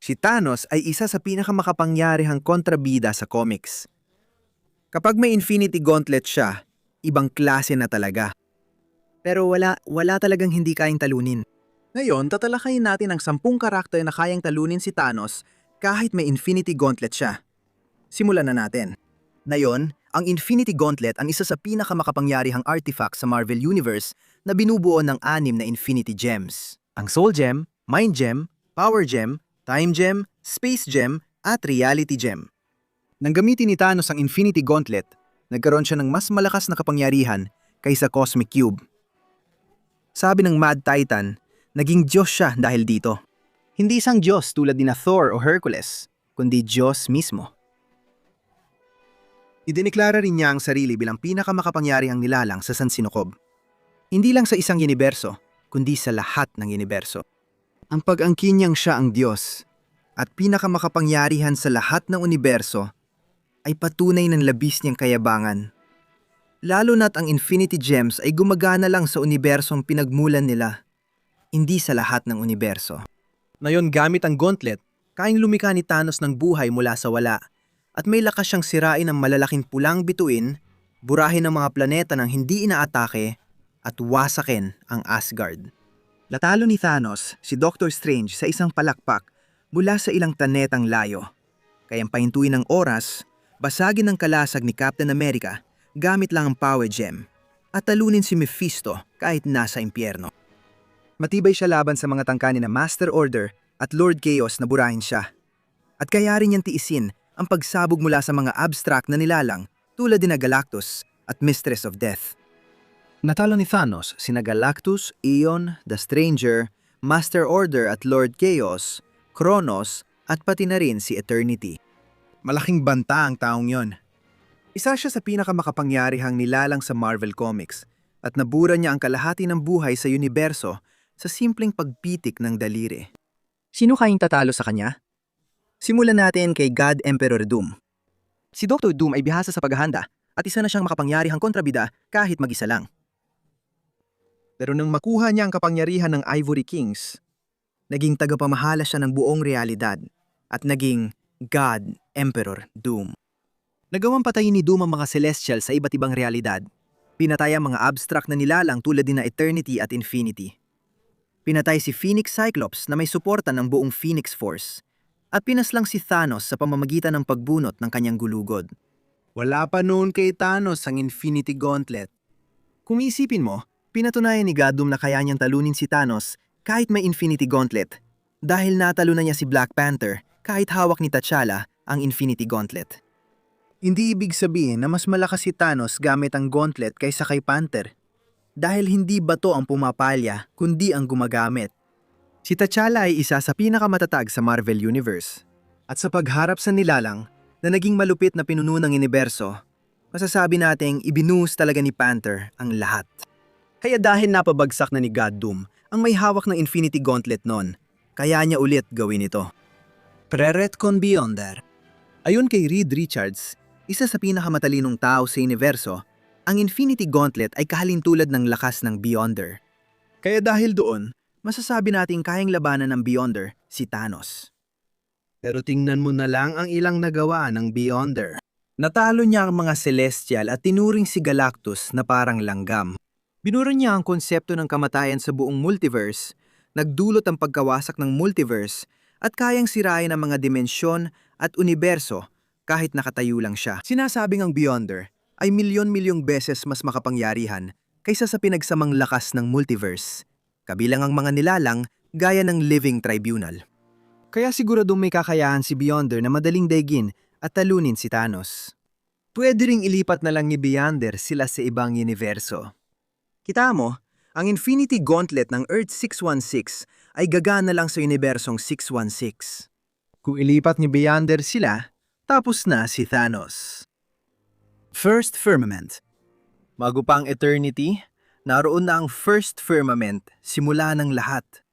Si Thanos ay isa sa pinakamakapangyarihang kontrabida sa comics. Kapag may Infinity Gauntlet siya, ibang klase na talaga. Pero wala talagang hindi kayang talunin. Ngayon, tatalakayin natin ang 10 karakter na kayang talunin si Thanos kahit may Infinity Gauntlet siya. Simulan na natin. Ngayon, ang Infinity Gauntlet ang isa sa pinakamakapangyarihang artifact sa Marvel Universe na binubuo ng 6 na Infinity Gems. Ang Soul Gem, Mind Gem, Power Gem, Time Gem, Space Gem, at Reality Gem. Nang gamitin ni Thanos ang Infinity Gauntlet, nagkaroon siya ng mas malakas na kapangyarihan kaysa Cosmic Cube. Sabi ng Mad Titan, naging Diyos siya dahil dito. Hindi isang Diyos tulad ni Thor o Hercules, kundi Diyos mismo. Idiniklara rin niya ang sarili bilang pinakamakapangyarihang nilalang sa Sansinukob. Hindi lang sa isang universo, kundi sa lahat ng universo. Ang pag-angkin niyang siya ang Diyos at pinakamakapangyarihan sa lahat ng universo ay patunay ng labis niyang kayabangan. Lalo na't ang Infinity Gems ay gumagana lang sa unibersong pinagmulan nila, hindi sa lahat ng universo. Ngayon gamit ang gauntlet, kayang lumikha ni Thanos ng buhay mula sa wala at may lakas siyang sirain ang malalaking pulang bituin, burahin ang mga planeta ng hindi inaatake at wasakin ang Asgard. Natalo ni Thanos si Doctor Strange sa isang palakpak mula sa ilang planetang layo. Kayang pahintuin ng oras, basagin ang kalasag ni Captain America gamit lang ang Power Gem at talunin si Mephisto kahit nasa impyerno. Matibay siya laban sa mga tangkani na Master Order at Lord Chaos na burahin siya. At kaya rin niyang tiisin ang pagsabog mula sa mga abstract na nilalang tulad ni Galactus at Mistress of Death. Natalo ni Thanos sina Galactus, Aeon, The Stranger, Master Order at Lord Chaos, Kronos at pati na rin si Eternity. Malaking banta ang taong yon. Isa siya sa pinakamakapangyarihang nilalang sa Marvel Comics at nabura niya ang kalahati ng buhay sa universo sa simpleng pagpitik ng daliri. Sino kayang tatalo sa kanya? Simulan natin kay God Emperor Doom. Si Dr. Doom ay bihasa sa paghahanda at isa na siyang makapangyarihang kontrabida kahit mag-isa lang. Pero nang makuha niya ang kapangyarihan ng Ivory Kings, naging tagapamahala siya ng buong realidad at naging God Emperor Doom. Nagawang patayin ni Doom ang mga Celestial sa iba't ibang realidad. Pinatay ang mga abstract na nilalang tulad din na Eternity at Infinity. Pinatay si Phoenix Cyclops na may suporta ng buong Phoenix Force. At pinaslang si Thanos sa pamamagitan ng pagbunot ng kanyang gulugod. Wala pa noon kay Thanos ang Infinity Gauntlet. Kung iisipin mo, pinatunayan ni God Doom na kaya niyang talunin si Thanos kahit may Infinity Gauntlet dahil natalo na niya si Black Panther kahit hawak ni T'Challa ang Infinity Gauntlet. Hindi ibig sabihin na mas malakas si Thanos gamit ang gauntlet kaysa kay Panther dahil hindi bato ang pumapalya kundi ang gumagamit. Si T'Challa ay isa sa pinakamatatag sa Marvel Universe at sa pagharap sa nilalang na naging malupit na pinuno ng universo, masasabi nating ibinuhos talaga ni Panther ang lahat. Kaya dahil napabagsak na ni God Doom ang may hawak ng Infinity Gauntlet noon, kaya niya ulit gawin ito. Pre-retcon Beyonder. Ayon kay Reed Richards, isa sa pinakamatalinong tao sa universo, ang Infinity Gauntlet ay kahalintulad ng lakas ng Beyonder. Kaya dahil doon, masasabi nating kayang labanan ng Beyonder si Thanos. Pero tingnan mo na lang ang ilang nagawa ng Beyonder. Natalo niya ang mga Celestial at tinuring si Galactus na parang langgam. Binura niya ang konsepto ng kamatayan sa buong multiverse, nagdulot ang pagkawasak ng multiverse at kayang sirain ang mga dimensyon at universo kahit nakatayo lang siya. Sinasabing ang Beyonder ay milyon-milyong beses mas makapangyarihan kaysa sa pinagsamang lakas ng multiverse, kabilang ang mga nilalang gaya ng Living Tribunal. Kaya siguradong may kakayahan si Beyonder na madaling daigin at talunin si Thanos. Pwede ring ilipat na lang ni Beyonder sila sa ibang universo. Kita mo, ang Infinity Gauntlet ng Earth 616 ay gagana lang sa unibersong 616. Kung ilipat ni Beyonder sila, tapos na si Thanos. First Firmament. Bago pa ang Eternity, naroon na ang First Firmament, simula ng lahat.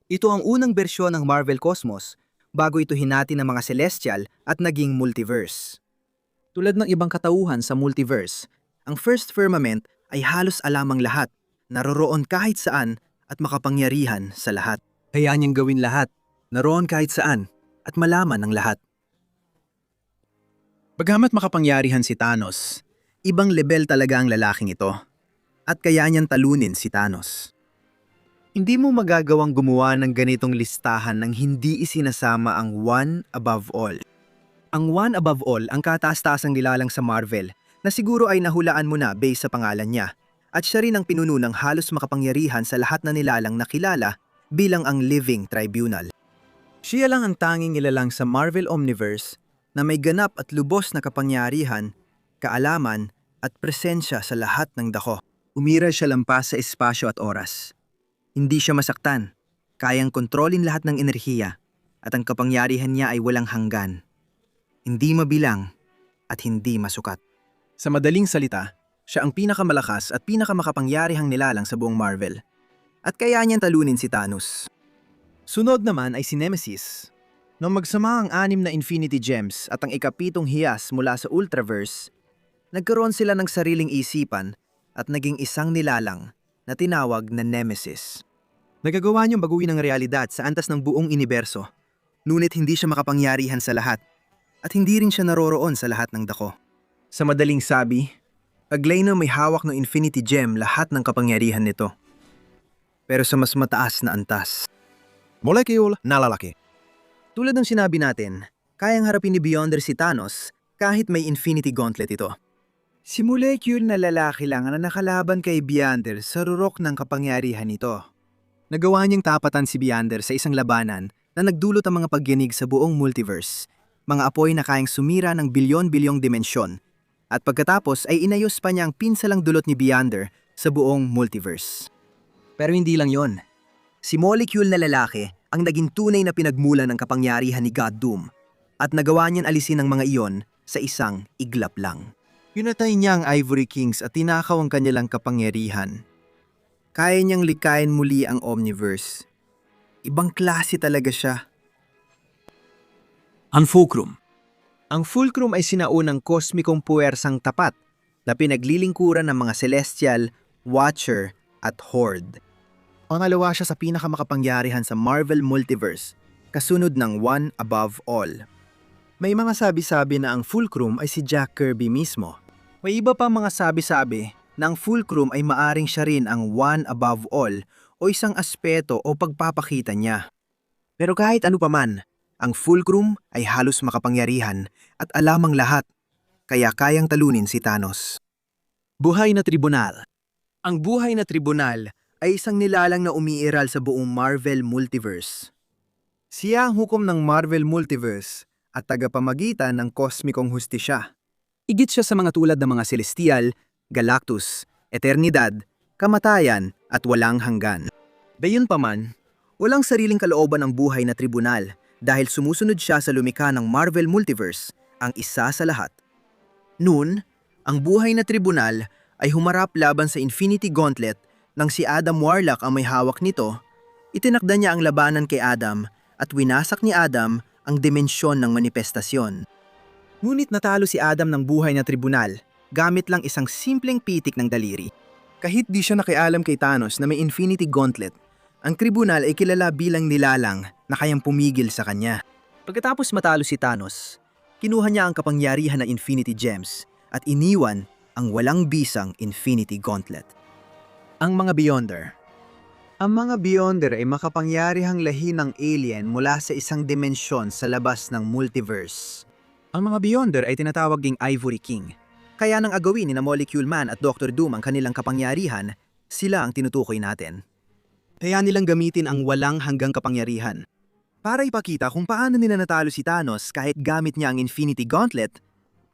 Ito ang unang bersyon ng Marvel Cosmos bago ito hinati ng mga Celestial at naging multiverse. Tulad ng ibang katauhan sa multiverse, ang First Firmament ay halos alamang lahat, naroroon kahit saan at makapangyarihan sa lahat. Kaya niyang gawin lahat, naroon kahit saan, at malaman ng lahat. Bagamat makapangyarihan si Thanos, ibang level talaga ang lalaking ito. At kaya niyang talunin si Thanos. Hindi mo magagawang gumawa ng ganitong listahan nang hindi isinasama ang one above all. Ang one above all ang kataas-taasang nilalang sa Marvel na siguro ay nahulaan mo na based sa pangalan niya. At siya rin ang pinuno ng halos makapangyarihan sa lahat na nilalang na kilala bilang ang Living Tribunal. Siya lang ang tanging nilalang sa Marvel Omniverse na may ganap at lubos na kapangyarihan, kaalaman at presensya sa lahat ng dako. Umira siya lampas sa espasyo at oras. Hindi siya masaktan, kayang kontrolin lahat ng enerhiya at ang kapangyarihan niya ay walang hanggan. Hindi mabilang at hindi masukat. Sa madaling salita, siya ang pinakamalakas at pinakamakapangyarihang nilalang sa buong Marvel. At kaya niyang talunin si Thanos. Sunod naman ay si Nemesis. Nung magsama ang 6 na Infinity Gems at ang ikapitong hiyas mula sa Ultraverse, nagkaroon sila ng sariling isipan at naging isang nilalang na tinawag na Nemesis. Nagagawa niyang baguhin ang realidad sa antas ng buong universo, ngunit hindi siya makapangyarihan sa lahat at hindi rin siya naroroon sa lahat ng dako. Sa madaling sabi, aglay na may hawak ng Infinity Gem lahat ng kapangyarihan nito. Pero sa mas mataas na antas. Molecule na lalaki. Tulad ng sinabi natin, kayang harapin ni Beyonder si Thanos kahit may Infinity Gauntlet ito. Si Molecule na lalaki lang na nakalaban kay Beyonder sa rurok ng kapangyarihan nito. Nagawa niyang tapatan si Beyonder sa isang labanan na nagdulot ang mga pagyanig sa buong multiverse, mga apoy na kayang sumira ng bilyon-bilyong dimensyon, at pagkatapos ay inayos pa niya ang pinsalang dulot ni Beyonder sa buong multiverse. Pero hindi lang yon. Si Molecule na lalaki ang naging tunay na pinagmulan ng kapangyarihan ni God Doom at nagawa niyang alisin ang mga iyon sa isang iglap lang. Pinatay niya ang Ivory Kings at tinakaw ang kanilang kapangyarihan. Kaya niyang likayin muli ang Omniverse. Ibang klase talaga siya. Ang Fulcrum. Ang Fulcrum ay sinaunang kosmikong puwersang tapat na pinaglilingkuran ng mga Celestial, Watcher at Horde. Pangalawa siya sa pinakamakapangyarihan sa Marvel Multiverse, kasunod ng One Above All. May mga sabi-sabi na ang Fulcrum ay si Jack Kirby mismo. May iba pa mga sabi-sabi na ang Fulcrum ay maaring siya rin ang One Above All o isang aspeto o pagpapakita niya. Pero kahit ano paman, ang Fulcrum ay halos makapangyarihan at alam ang lahat, kaya kayang talunin si Thanos. Buhay na Tribunal. Ang Buhay na Tribunal ay isang nilalang na umiiral sa buong Marvel Multiverse. Siya ang hukom ng Marvel Multiverse at tagapamagitan ng kosmikong hustisya. Igit siya sa mga tulad ng mga Celestial, Galactus, Eternidad, Kamatayan at walang hanggan. Gayunpaman, walang sariling kalooban ang Buhay na Tribunal dahil sumusunod siya sa lumikha ng Marvel Multiverse, ang isa sa lahat. Noon, ang Buhay na Tribunal ay humarap laban sa Infinity Gauntlet nang si Adam Warlock ang may hawak nito. Itinakda niya ang labanan kay Adam at winasak ni Adam ang dimensyon ng manifestasyon. Ngunit natalo si Adam ng Buhay na Tribunal gamit lang isang simpleng pitik ng daliri. Kahit di siya nakialam kay Thanos na may Infinity Gauntlet, ang tribunal ay kilala bilang nilalang na kayang pumigil sa kanya. Pagkatapos matalo si Thanos, kinuha niya ang kapangyarihan ng Infinity Gems at iniwan ang walang bisang Infinity Gauntlet. Ang mga Beyonder. Ang mga Beyonder ay makapangyarihang lahi ng alien mula sa isang dimensyon sa labas ng multiverse. Ang mga Beyonder ay tinatawag ding Ivory King. Kaya nang agawin ni na Molecule Man at Dr. Doom ang kanilang kapangyarihan, sila ang tinutukoy natin. Kaya nilang gamitin ang walang hanggang kapangyarihan. Para ipakita kung paano nila natalo si Thanos kahit gamit niya ang Infinity Gauntlet,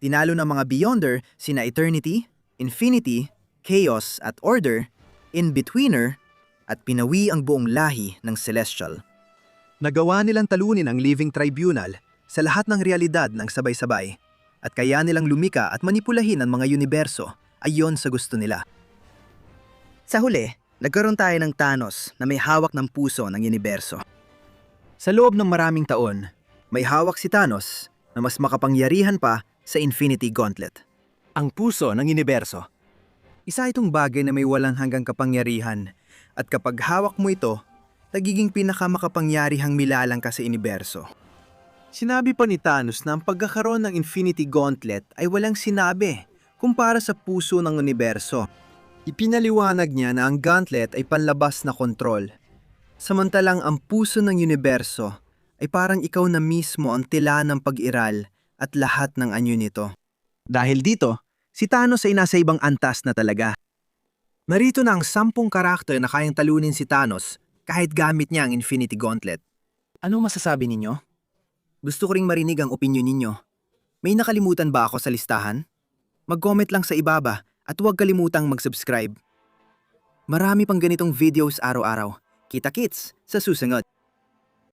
tinalo ng mga Beyonder sina Eternity, Infinity, Chaos at Order, In-Betweener, at pinawi ang buong lahi ng Celestial. Nagawa nilang talunin ang Living Tribunal sa lahat ng realidad ng sabay-sabay, at kaya nilang lumika at manipulahin ang mga universo ayon sa gusto nila. Sa huli, nagkaroon tayo ng Thanos na may hawak ng puso ng universo. Sa loob ng maraming taon, may hawak si Thanos na mas makapangyarihan pa sa Infinity Gauntlet. Ang puso ng universo. Isa itong bagay na may walang hanggang kapangyarihan at kapag hawak mo ito, nagiging pinakamakapangyarihang milalang ka sa universo. Sinabi pa ni Thanos na ang pagkakaroon ng Infinity Gauntlet ay walang sinabi kumpara sa puso ng universo. Ipinaliwanag niya na ang gauntlet ay panlabas na kontrol. Samantalang ang puso ng universo ay parang ikaw na mismo ang tila ng pag-iral at lahat ng anyo nito. Dahil dito, si Thanos ay nasa ibang antas na talaga. Narito na ang 10 karakter na kayang talunin si Thanos kahit gamit niya ang Infinity Gauntlet. Ano masasabi ninyo? Gusto ko ring marinig ang opinyon ninyo. May nakalimutan ba ako sa listahan? Mag-comment lang sa ibaba at huwag kalimutang mag-subscribe. Marami pang ganitong videos araw-araw. Kita-kits sa susunod.